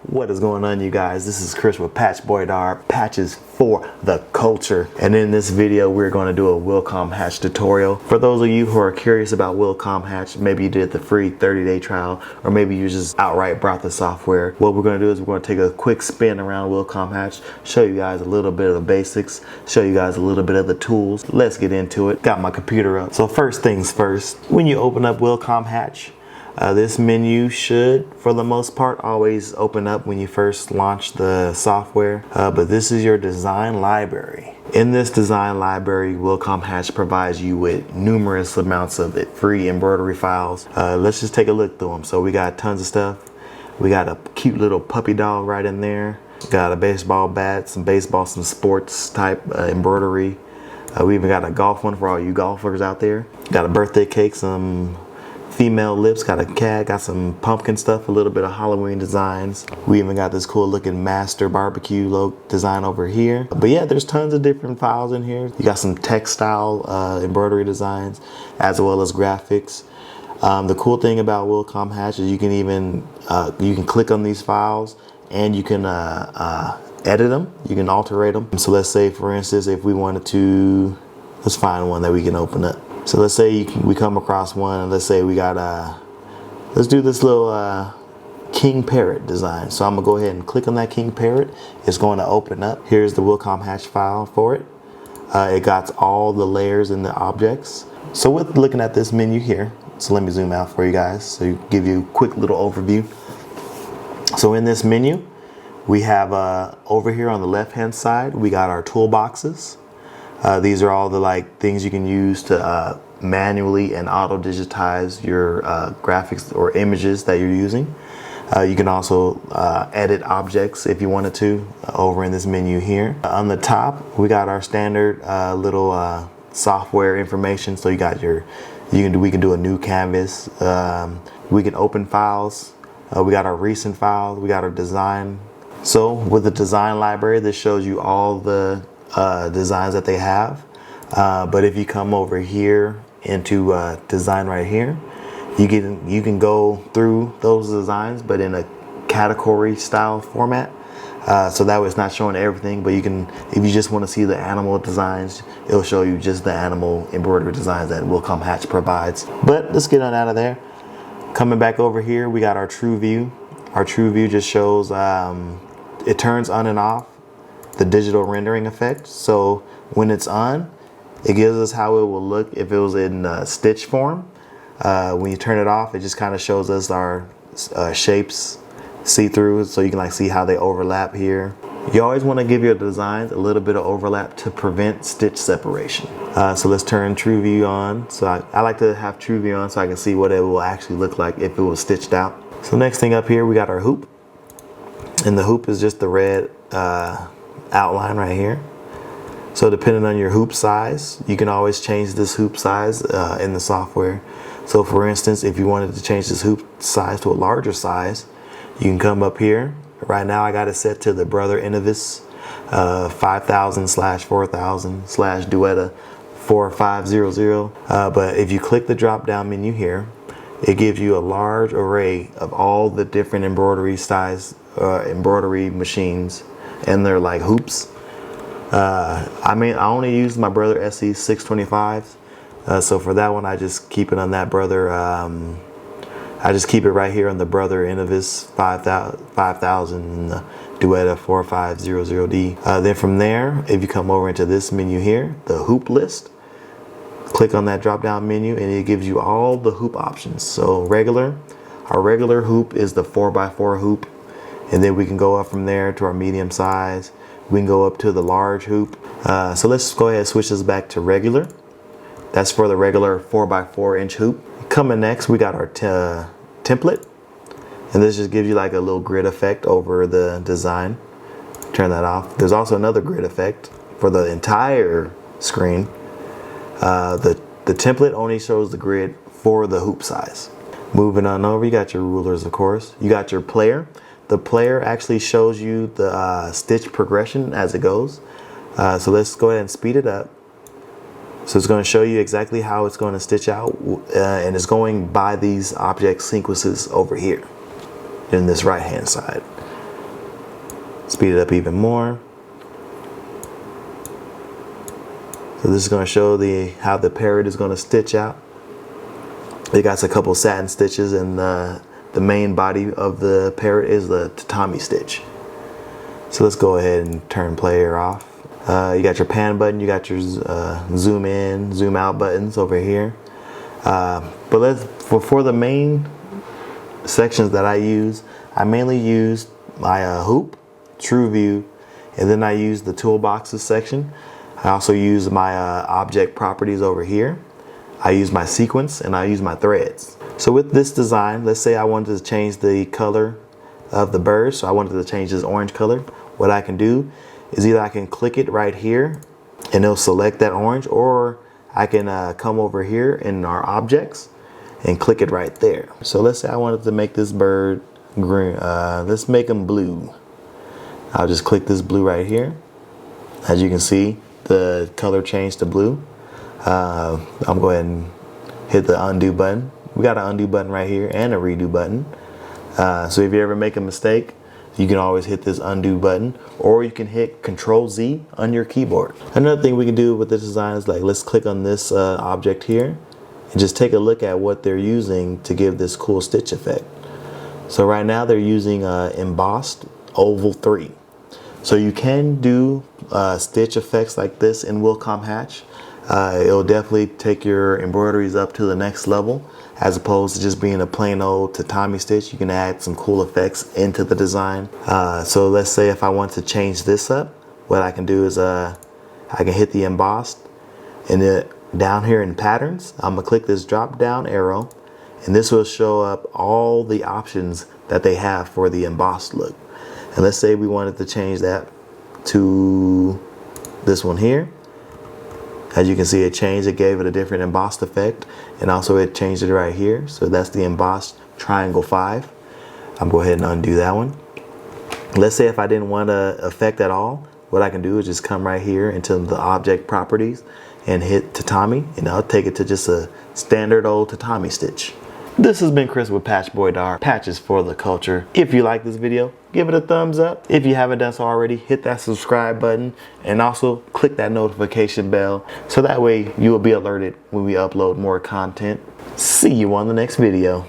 What is going on, you guys? This is Chris with Patchboydar, patches for the culture. And in this video, we're going to do a Wilcom Hatch tutorial. For those of you who are curious about Wilcom Hatch, maybe you did the free 30-day trial, or maybe you just outright bought the software. What we're going to do is we're going to take a quick spin around Wilcom Hatch, show you guys a little bit of the basics, show you guys a little bit of the tools. Let's get into it. Got my computer up. So first things first, when you open up Wilcom Hatch, this menu should, for the most part, always open up when you first launch the software, but this is your design library. In this design library, Wilcom Hatch provides you with numerous amounts of free embroidery files. Let's just take a look through them. So we got tons of stuff. We got a cute little puppy dog right in there. Got a baseball bat, some sports type embroidery. We even got a golf one for all you golfers out there. Got a birthday cake, some female lips, got a cat, got some pumpkin stuff, a little bit of Halloween designs. We even got this cool looking master barbecue design over here. But yeah, there's tons of different files in here. You got some textile embroidery designs as well as graphics. The cool thing about Wilcom Hatch is you can even you can click on these files and you can edit them, you can alterate them. So let's say, for instance, if we wanted to, let's find one that we can open up. So let's say we come across one, and let's say we got let's do this little king parrot design. So I'm gonna go ahead and click on that king parrot. It's going to open up. Here's the Wilcom Hatch file for it. It got all the layers and the objects. So with looking at this menu here, so let me zoom out for you guys so you give you a quick little overview. So in this menu, we have over here on the left hand side, we got our toolboxes. These are all the things you can use to manually and auto digitize your graphics or images that you're using. You can also edit objects if you wanted to over in this menu here. On the top, we got our standard little software information. So you got we can do a new canvas. We can open files. We got our recent files. We got our design. So with the design library, this shows you all the designs that they have, but if you come over here into design right here, you can go through those designs, but in a category style format. So that way it's not showing everything, but you can, if you just want to see the animal designs, it'll show you just the animal embroidery designs that Wilcom Hatch provides. But let's get on out of there. Coming back over here, we got our true view. Our true view just shows it turns on and off the digital rendering effect. So when it's on, it gives us how it will look if it was in stitch form. When you turn it off, it just kind of shows us our shapes see-through, so you can see how they overlap here. You always want to give your designs a little bit of overlap to prevent stitch separation. So let's turn true view on. So I like to have true view on so I can see what it will actually look like if it was stitched out. So next thing up here, we got our hoop, and the hoop is just the red outline right here. So depending on your hoop size, you can always change this hoop size in the software. So for instance, if you wanted to change this hoop size to a larger size, you can come up here. Right now I got it set to the Brother Innovis 5000/4000/Duetta 4500. But if you click the drop down menu here, it gives you a large array of all the different embroidery size embroidery machines, and they're like hoops. I only use my Brother SE 625s, so for that one I just keep it on that Brother. I just keep it right here on the Brother Innovis 5000 Duetta 4500D. Then from there, if you come over into this menu here, the hoop list, click on that drop down menu and it gives you all the hoop options. So our regular hoop is the 4x4 hoop, and then we can go up from there to our medium size. We can go up to the large hoop. So let's go ahead and switch this back to regular. That's for the regular 4x4 inch hoop. Coming next, we got our template. And this just gives you a little grid effect over the design. Turn that off. There's also another grid effect for the entire screen. The template only shows the grid for the hoop size. Moving on over, you got your rulers, of course. You got your player. The player actually shows you the stitch progression as it goes. So let's go ahead and speed it up. So it's going to show you exactly how it's going to stitch out, and it's going by these object sequences over here in this right hand side. Speed it up even more. So this is going to show how the parrot is going to stitch out. It got a couple satin stitches, and the main body of the parrot is the tatami stitch. So let's go ahead and turn player off. You got your pan button, you got your zoom in, zoom out buttons over here. But for the main sections that I use, I mainly use my hoop, true view, and then I use the toolboxes section. I also use my object properties over here. I use my sequence, and I use my threads. So with this design, let's say I wanted to change the color of the bird. So I wanted to change this orange color. What I can do is either I can click it right here and it'll select that orange, or I can come over here in our objects and click it right there. So let's say I wanted to make this bird green. Let's make him blue. I'll just click this blue right here. As you can see, the color changed to blue. I'm going to go ahead and hit the undo button. We got an undo button right here and a redo button. So if you ever make a mistake, you can always hit this undo button, or you can hit Control Z on your keyboard. Another thing we can do with this design is, like, let's click on this object here and just take a look at what they're using to give this cool stitch effect. So right now they're using embossed oval 3. So you can do stitch effects like this in Wilcom Hatch. It'll definitely take your embroideries up to the next level, as opposed to just being a plain old tatami stitch. You can add some cool effects into the design. So let's say if I want to change this up, what I can do is I can hit the embossed, and then down here in patterns, I'm gonna click this drop down arrow, and this will show up all the options that they have for the embossed look. And let's say we wanted to change that to this one here. As you can see, it changed. It gave it a different embossed effect, and also it changed it right here. So that's the embossed triangle 5. I'm going to go ahead and undo that one. Let's say if I didn't want to affect at all, what I can do is just come right here into the object properties and hit tatami, and I'll take it to just a standard old tatami stitch. This has been Chris with Patchboydar, Patches for the Culture. If you like this video, give it a thumbs up. If you haven't done so already, hit that subscribe button, and also click that notification bell, so that way you will be alerted when we upload more content. See you on the next video.